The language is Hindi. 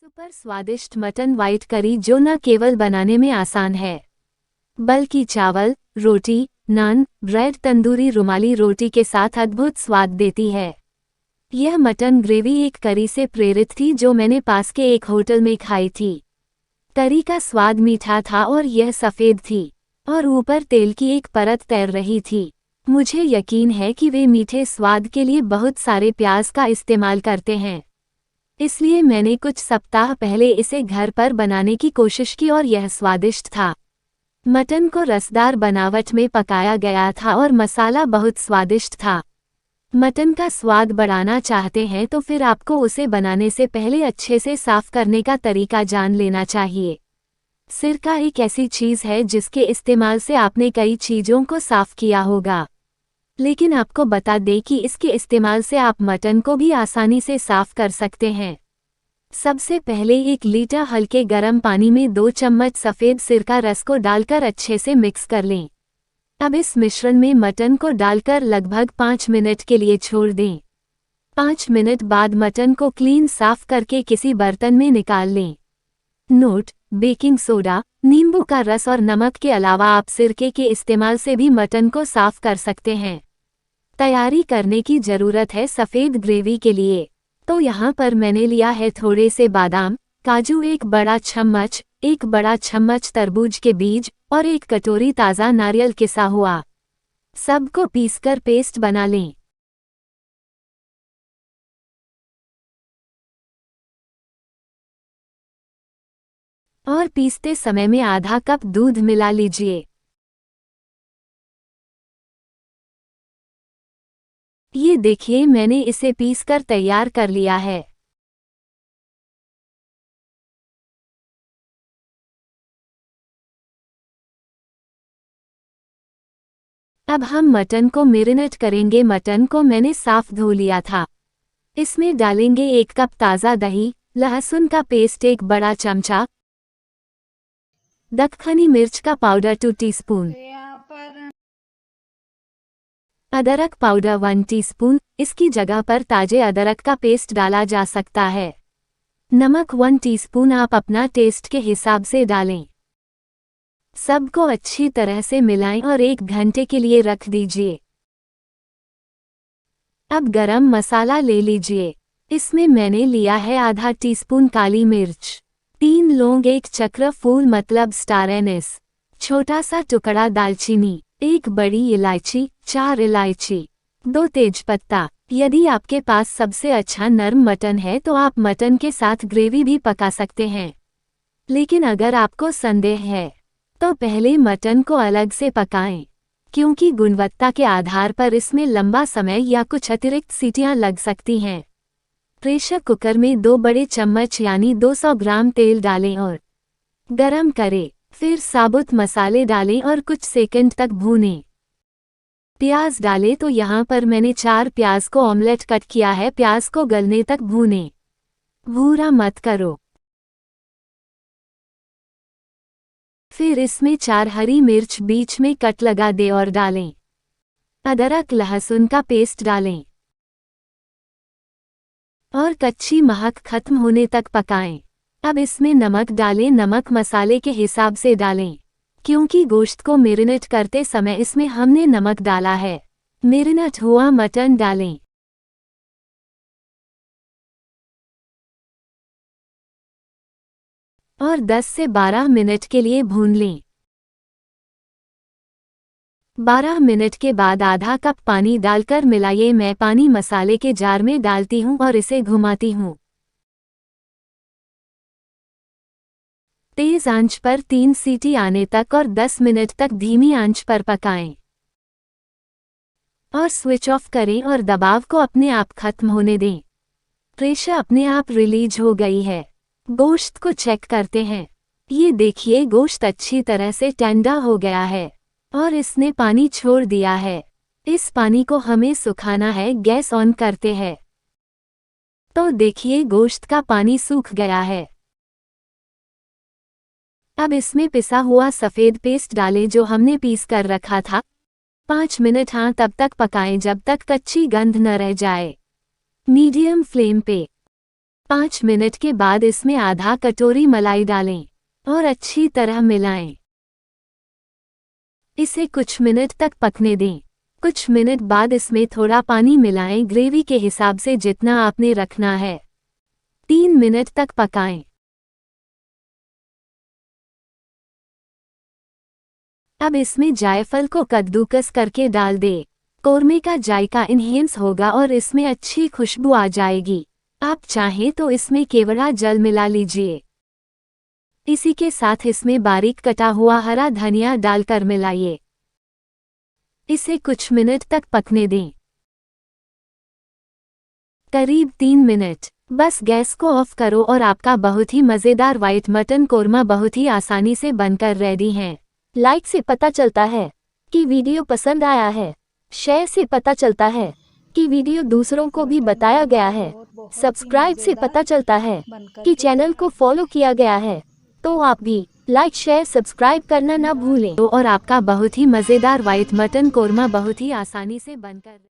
सुपर स्वादिष्ट मटन व्हाइट करी जो न केवल बनाने में आसान है बल्कि चावल, रोटी, नान, ब्रेड, तंदूरी रुमाली रोटी के साथ अद्भुत स्वाद देती है। यह मटन ग्रेवी एक करी से प्रेरित थी जो मैंने पास के एक होटल में खाई थी। करी का स्वाद मीठा था और यह सफ़ेद थी और ऊपर तेल की एक परत तैर रही थी। मुझे यकीन है कि वे मीठे स्वाद के लिए बहुत सारे प्याज का इस्तेमाल करते हैं, इसलिए मैंने कुछ सप्ताह पहले इसे घर पर बनाने की कोशिश की और यह स्वादिष्ट था। मटन को रसदार बनावट में पकाया गया था और मसाला बहुत स्वादिष्ट था। मटन का स्वाद बढ़ाना चाहते हैं तो फिर आपको उसे बनाने से पहले अच्छे से साफ करने का तरीका जान लेना चाहिए। सिरका एक ऐसी चीज़ है जिसके इस्तेमाल से आपने कई चीज़ों को साफ किया होगा, लेकिन आपको बता दें कि इसके इस्तेमाल से आप मटन को भी आसानी से साफ कर सकते हैं। सबसे पहले 1 लीटर हल्के गर्म पानी में 2 चम्मच सफ़ेद सिरका रस को डालकर अच्छे से मिक्स कर लें। अब इस मिश्रण में मटन को डालकर लगभग 5 मिनट के लिए छोड़ दें। 5 मिनट बाद मटन को क्लीन साफ करके किसी बर्तन में निकाल लें। नोट: बेकिंग सोडा, नींबू का रस और नमक के अलावा आप सिरके के इस्तेमाल से भी मटन को साफ कर सकते हैं। तैयारी करने की ज़रूरत है सफ़ेद ग्रेवी के लिए, तो यहाँ पर मैंने लिया है थोड़े से बादाम, काजू, 1 बड़ा चम्मच, 1 बड़ा चम्मच तरबूज के बीज और 1 कटोरी ताज़ा नारियल किसा हुआ। सबको पीसकर पेस्ट बना लें। और पीसते समय में आधा कप दूध मिला लीजिए। ये देखिए, मैंने इसे पीसकर तैयार कर लिया है। अब हम मटन को मैरिनेट करेंगे। मटन को मैंने साफ धो लिया था। इसमें डालेंगे 1 कप ताज़ा दही, लहसुन का पेस्ट 1 बड़ा चमचा, दक्खनी मिर्च का पाउडर 2 टीस्पून, अदरक पाउडर 1 टीस्पून, इसकी जगह पर ताजे अदरक का पेस्ट डाला जा सकता है। नमक 1 टीस्पून आप अपना टेस्ट के हिसाब से डालें। सबको अच्छी तरह से मिलाएं और 1 घंटे के लिए रख दीजिए। अब गरम मसाला ले लीजिए। इसमें मैंने लिया है आधा टीस्पून काली मिर्च, 3 लौंग, 1 चक्र फूल मतलब स्टार एनिस, छोटा सा टुकड़ा दालचीनी, 1 बड़ी इलायची, 4 इलायची, 2 तेजपत्ता। यदि आपके पास सबसे अच्छा नरम मटन है तो आप मटन के साथ ग्रेवी भी पका सकते हैं, लेकिन अगर आपको संदेह है तो पहले मटन को अलग से पकाएं, क्योंकि गुणवत्ता के आधार पर इसमें लंबा समय या कुछ अतिरिक्त सीटियां लग सकती हैं। प्रेशर कुकर में 2 बड़े चम्मच यानी 200 ग्राम तेल डालें और गरम करें। फिर साबुत मसाले डालें और कुछ सेकंड तक भूनें। प्याज डालें तो यहाँ पर मैंने 4 प्याज को ऑमलेट कट किया है। प्याज को गलने तक भूनें, भूरा मत करो। फिर इसमें 4 हरी मिर्च बीच में कट लगा दें और डालें। अदरक लहसुन का पेस्ट डालें और कच्ची महक खत्म होने तक पकाएं। अब इसमें नमक डालें। नमक मसाले के हिसाब से डालें, क्योंकि गोश्त को मैरिनेट करते समय इसमें हमने नमक डाला है। मैरिनेट हुआ मटन डालें और 10 से 12 मिनट के लिए भून लें। 12 मिनट के बाद आधा कप पानी डालकर मिलाइए। मैं पानी मसाले के जार में डालती हूँ और इसे घुमाती हूँ। तेज आंच पर 3 सीटी आने तक और 10 मिनट तक धीमी आंच पर पकाएं और स्विच ऑफ करें और दबाव को अपने आप खत्म होने दें। प्रेशर अपने आप रिलीज हो गई है। गोश्त को चेक करते हैं। ये देखिए, गोश्त अच्छी तरह से ठंडा हो गया है और इसने पानी छोड़ दिया है। इस पानी को हमें सुखाना है। गैस ऑन करते हैं तो देखिए, गोश्त का पानी सूख गया है। अब इसमें पिसा हुआ सफ़ेद पेस्ट डालें जो हमने पीस कर रखा था। 5 मिनट तब तक पकाएं जब तक कच्ची गंध न रह जाए। मीडियम फ्लेम पे 5 मिनट के बाद इसमें आधा कटोरी मलाई डालें और अच्छी तरह मिलाएं। इसे कुछ मिनट तक पकने दें। कुछ मिनट बाद इसमें थोड़ा पानी मिलाएं ग्रेवी के हिसाब से जितना आपने रखना है। 3 मिनट तक पकाएं। अब इसमें जायफल को कद्दूकस करके डाल दें। कोरमे का जायका इन्हेंस होगा और इसमें अच्छी खुशबू आ जाएगी। आप चाहें तो इसमें केवड़ा जल मिला लीजिए। इसी के साथ इसमें बारीक कटा हुआ हरा धनिया डालकर मिलाइए। इसे कुछ मिनट तक पकने दें। करीब 3 मिनट। बस गैस को ऑफ करो और आपका बहुत ही मज़ेदार व्हाइट मटन कोरमा बहुत ही आसानी से बनकर रेडी है। लाइक से पता चलता है कि वीडियो पसंद आया है। शेयर से पता चलता है कि वीडियो दूसरों को भी बताया गया है। सब्सक्राइब से पता चलता है कि चैनल को फॉलो किया गया है। तो आप भी लाइक शेयर सब्सक्राइब करना ना भूलें। और आपका बहुत ही मज़ेदार व्हाइट मटन कोरमा बहुत ही आसानी से बनकर